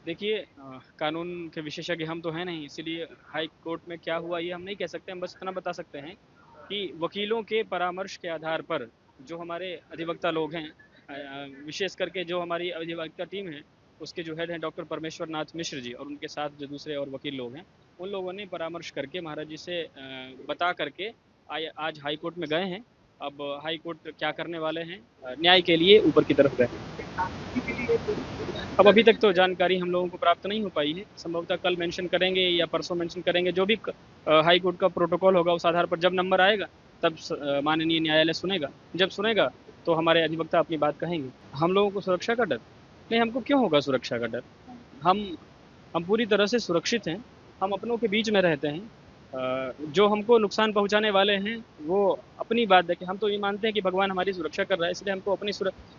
देखिए कानून के विशेषज्ञ हम तो हैं नहीं, इसीलिए हाई कोर्ट में क्या हुआ ये हम नहीं कह सकते। हम बस इतना बता सकते हैं कि वकीलों के परामर्श के आधार पर जो हमारे अधिवक्ता लोग हैं, विशेष करके जो हमारी अधिवक्ता टीम है, उसके जो हेड हैं डॉक्टर परमेश्वर नाथ मिश्र जी, और उनके साथ जो दूसरे और वकील लोग हैं, उन लोगों ने परामर्श करके महाराज जी से बता करके आज हाई कोर्ट में गए हैं। अब हाई कोर्ट क्या करने वाले हैं, न्याय के लिए ऊपर की तरफ गए। अब अभी तक तो जानकारी हम लोगों को प्राप्त नहीं हो पाई है। संभवतः कल मेंशन करेंगे या परसों मेंशन करेंगे। जो भी हाई कोर्ट का प्रोटोकॉल होगा उस आधार पर जब नंबर आएगा तब माननीय न्यायालय सुनेगा। जब सुनेगा तो हमारे अधिवक्ता अपनी बात कहेंगे। हम लोगों को सुरक्षा का डर नहीं, हमको क्यों होगा सुरक्षा का डर? हम हम पूरी तरह से सुरक्षित हैं। हम अपनों के बीच में रहते हैं। जो हमको नुकसान पहुंचाने वाले हैं वो अपनी बात है कि हम तो ये मानते हैं कि भगवान हमारी सुरक्षा कर रहा है, इसलिए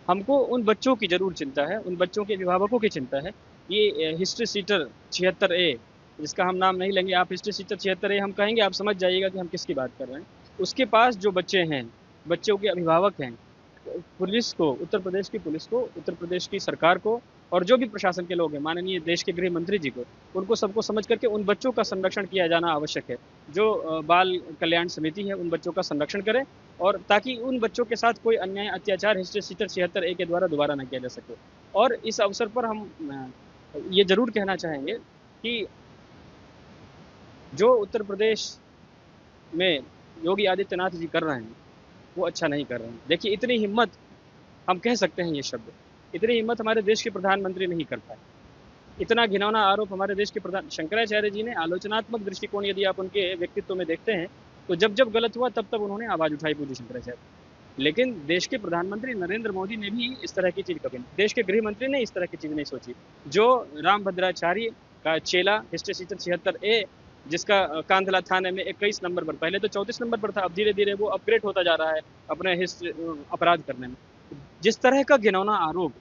हमको उन बच्चों की जरूर चिंता है, उन बच्चों के अभिभावकों की चिंता है। ये हिस्ट्री सीटर 76A, जिसका हम नाम नहीं लेंगे, आप हिस्ट्री सीटर 76A हम कहेंगे, आप समझ जाइएगा कि हम किसकी बात कर रहे हैं। उसके पास जो बच्चे हैं, बच्चों के अभिभावक हैं, पुलिस को, उत्तर प्रदेश की पुलिस को, उत्तर प्रदेश की सरकार को, और जो भी प्रशासन के लोग हैं, माननीय देश के गृह मंत्री जी को, उनको सबको समझ करके उन बच्चों का संरक्षण किया जाना आवश्यक है। जो बाल कल्याण समिति है उन बच्चों का संरक्षण करे, और ताकि उन बच्चों के साथ कोई अन्याय अत्याचार हिस्ट्री सीटर 76A के द्वारा दोबारा न किया जा सके। और इस अवसर पर हम ये जरूर कहना चाहेंगे कि जो उत्तर प्रदेश में योगी आदित्यनाथ जी कर रहे हैं वो अच्छा नहीं कर रहे हैं। देखिए, इतनी हिम्मत, हम कह सकते हैं ये शब्द, इतनी हिम्मत हमारे देश के प्रधानमंत्री नहीं कर पाए। इतना घिनौना आरोप हमारे देश के प्रधान शंकराचार्य जी ने, आलोचनात्मक दृष्टिकोण यदि आप उनके व्यक्तित्व में देखते हैं, तो जब जब गलत हुआ तब तब उन्होंने आवाज उठाई, पूज्य शंकराचार्य। लेकिन देश के प्रधानमंत्री नरेंद्र मोदी ने भी इस तरह की चीज कभी नहीं, देश के गृह मंत्री ने इस तरह की चीज नहीं सोची। जो रामभद्राचार्य का चेला हिस्ट्री सीटर 76A, जिसका कांधला थाने में 21 नंबर पर, पहले तो 34 नंबर पर था, अब धीरे धीरे वो अपग्रेड होता जा रहा है अपने अपराध करने में। जिस तरह का घिनौना आरोप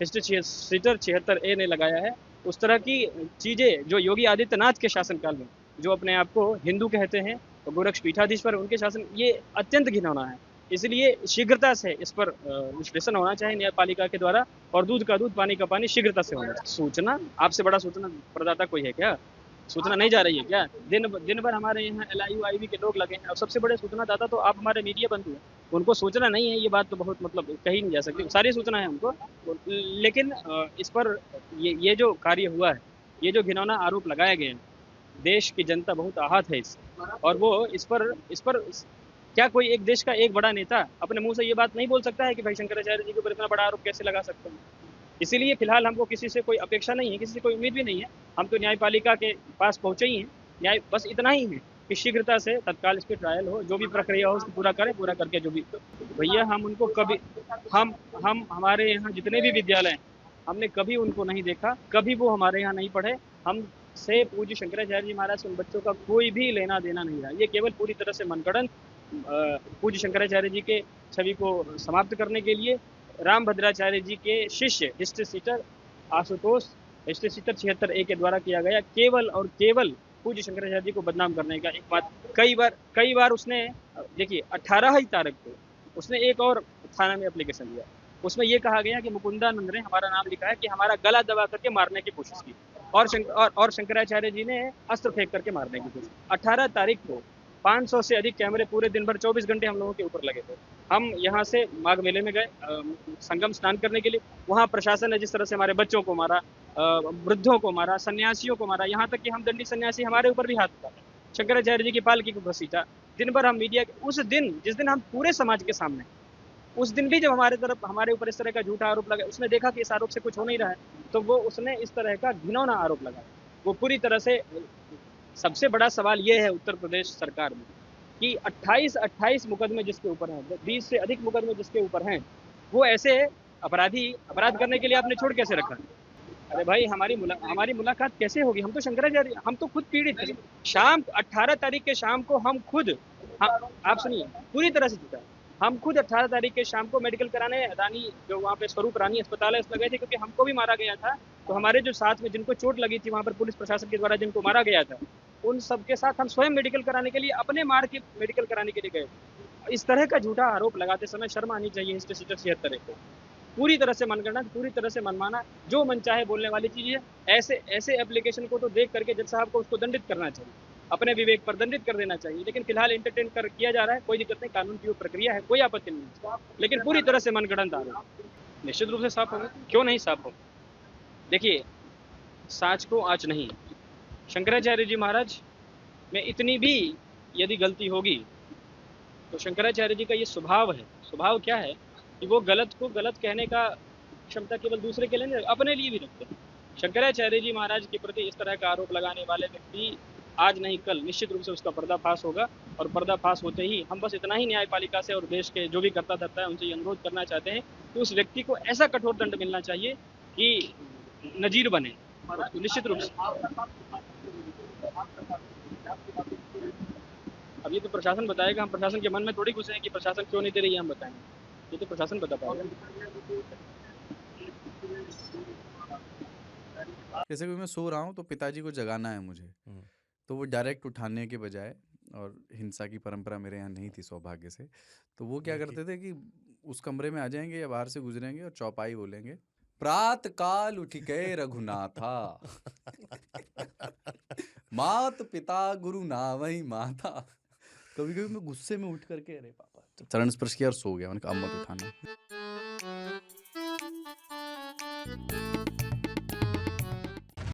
हिस्ट्री सीटर 76A ने लगाया है, उस तरह की चीजें जो योगी आदित्यनाथ के शासनकाल में, जो अपने आप को हिंदू कहते हैं, तो गोरक्ष पीठाधीश्वर उनके शासन, ये अत्यंत घिनौना है। इसलिए शीघ्रता से इस पर विश्लेषण होना चाहिए न्यायपालिका के द्वारा, और दूध का दूध पानी का पानी शीघ्रता से होना चाहिए। सूचना आपसे बड़ा सूचना प्रदाता कोई है क्या? सूचना नहीं जा रही है क्या? दिन भर हमारे यहाँ LIU-IB के लोग लगे हैं, और सबसे बड़े सूचना दाता तो आप हमारे मीडिया बंधु हैं। उनको सूचना नहीं है, ये बात तो बहुत मतलब कही नहीं जा सकती, सारी सूचना है हमको। लेकिन इस पर ये जो कार्य हुआ है, ये जो घिनौना आरोप लगाए गए हैं, देश की जनता बहुत आहत है इससे। और वो इस पर क्या कोई एक देश का एक बड़ा नेता अपने मुंह से ये बात नहीं बोल सकता है कि भाई शंकराचार्य जी के ऊपर इतना बड़ा आरोप कैसे लगा सकते हैं? इसीलिए फिलहाल हमको किसी से कोई अपेक्षा नहीं है, किसी से कोई उम्मीद भी नहीं है। हम तो न्यायपालिका के पास पहुंचे ही हैं। न्याय बस इतना ही है कि शीघ्रता से तत्काल इसकी ट्रायल हो, जो भी प्रक्रिया हो उसको पूरा करें, पूरा करके जो भी भैया, हम उनको कभी, हम हमारे यहाँ जितने भी विद्यालय हैं, हमने कभी उनको नहीं देखा, कभी वो हमारे यहाँ नहीं पढ़े। हम से पूज्य शंकराचार्य जी महाराज के उन बच्चों का कोई भी लेना देना नहीं रहा। ये केवल पूरी तरह से मनगढ़ंत पूज्य शंकराचार्य जी के छवि को समाप्त करने के लिए रामभद्राचार्य जी के शिष्य history sheeter Ashutosh history sheeter 76A के द्वारा किया गया, केवल और केवल पूज्य शंकराचार्य जी को बदनाम करने का एक बात। कई बार उसने, देखिए 18 ही तारीख को उसने एक और थाना में एप्लीकेशन दिया। उसमें यह कहा गया कि मुकुंदानंद ने हमारा नाम लिखा है, कि हमारा गला दबा करके मारने की कोशिश की, और शंकराचार्य जी ने अस्त्र फेंक करके मारने की कोशिश। 18 तारीख को 500 से अधिक कैमरे पूरे दिन भर 24 घंटे हम लोगों के ऊपर लगे थे। हम यहाँ से माघ मेले में गए संगम स्नान करने के लिए। वहाँ प्रशासन ने जिस तरह से हमारे बच्चों को मारा, वृद्धों को मारा, सन्यासियों को मारा, यहाँ तक कि हम दंडी सन्यासी, हमारे ऊपर भी हाथ उठाया, शंकराचार्य जी की पालकी को घसीटा। दिन भर हम मीडिया, उस दिन जिस दिन हम पूरे समाज के सामने, उस दिन भी जब हमारे ऊपर इस तरह का झूठा आरोप लगा, उसने देखा कि इस आरोप से कुछ हो नहीं रहा है, तो वो उसने इस तरह का घिनौना आरोप लगाया। वो पूरी तरह से, सबसे बड़ा सवाल ये है उत्तर प्रदेश सरकार में कि 28 मुकदमे जिसके ऊपर हैं, 20 से अधिक मुकदमे जिसके ऊपर हैं, वो ऐसे अपराध करने के लिए आपने छोड़ कैसे रखा? अरे भाई, हमारी मुलाकात कैसे होगी? हम तो शंकराचार्य, हम तो खुद पीड़ित थे। शाम 18 तारीख के शाम को हम खुद, आप सुनिए, पूरी तरह से जुटा, हम खुद 18 तारीख के शाम को मेडिकल कराने रानी, जो वहाँ पे स्वरूप रानी अस्पताल है, उसमें गए थे, क्योंकि हमको भी मारा गया था। तो हमारे जो साथ में जिनको चोट लगी थी वहाँ पर पुलिस प्रशासन के द्वारा जिनको मारा गया था, उन सबके साथ हम स्वयं मेडिकल कराने के लिए, अपने मार के मेडिकल कराने के लिए गए। इस तरह का झूठा आरोप लगाते समय शर्म आनी चाहिए हिस्ट्री सीटर 76 को। पूरी तरह से मनगढ़ंत, पूरी तरह से मनमाना, जो मन चाहे बोलने वाली चीज़ है। ऐसे ऐसे एप्लीकेशन को तो देख करके जज साहब को उसको दंडित करना चाहिए, अपने विवेक पर दंडित कर देना चाहिए। लेकिन फिलहाल एंटरटेन कर किया जा रहा है, कोई दिक्कत नहीं, कानून की वो प्रक्रिया है, कोई आपत्ति नहीं, लेकिन पूरी तरह से मनगढ़ंत आ रहा है। निश्चित रूप से साफ होगा, क्यों नहीं साफ होगा। देखिए, साँच को आँच नहीं। शंकराचार्य जी महाराज में इतनी भी यदि गलती होगी, तो शंकराचार्य जी का ये स्वभाव है। स्वभाव क्या है कि वो गलत को गलत कहने का क्षमता केवल दूसरे के लिए नहीं, अपने लिए भी रखते हैं। शंकराचार्य जी महाराज के प्रति इस तरह का आरोप लगाने वाले व्यक्ति आज नहीं कल निश्चित रूप से उसका पर्दाफाश होगा, और पर्दाफाश होते ही हम बस इतना ही न्यायपालिका से और देश के जो भी कर्ता धर्ता है उनसे ये अनुरोध करना चाहते हैं कि उस व्यक्ति को ऐसा कठोर दंड मिलना चाहिए कि नजीर बने, उसको निश्चित रूप से। अब ये तो प्रशासन बताएगा, हम प्रशासन के मन में थोड़ी घुसे हैं कि प्रशासन क्यों नहीं दे रही है हम बताएंगे, ये तो प्रशासन बता पाएगा। जैसे कि मैं सो रहा हूँ तो पिताजी को जगाना है मुझे, तो वो डायरेक्ट उठाने के बजाय, और हिंसा की परंपरा मेरे यहाँ नहीं थी सौभाग्य से, तो वो क्या करते थे कि उस कमरे में आ जाएंगे या बाहर से गुजरेंगे और चौपाई बोलेंगे, प्रात काल उठिके रघुनाथा मात पिता गुरु नावई माता। कभी कभी मैं गुस्से में उठ करके अरे पापा चरण स्पर्श किया और सो गया, मैंने कहा अब मत उठाना।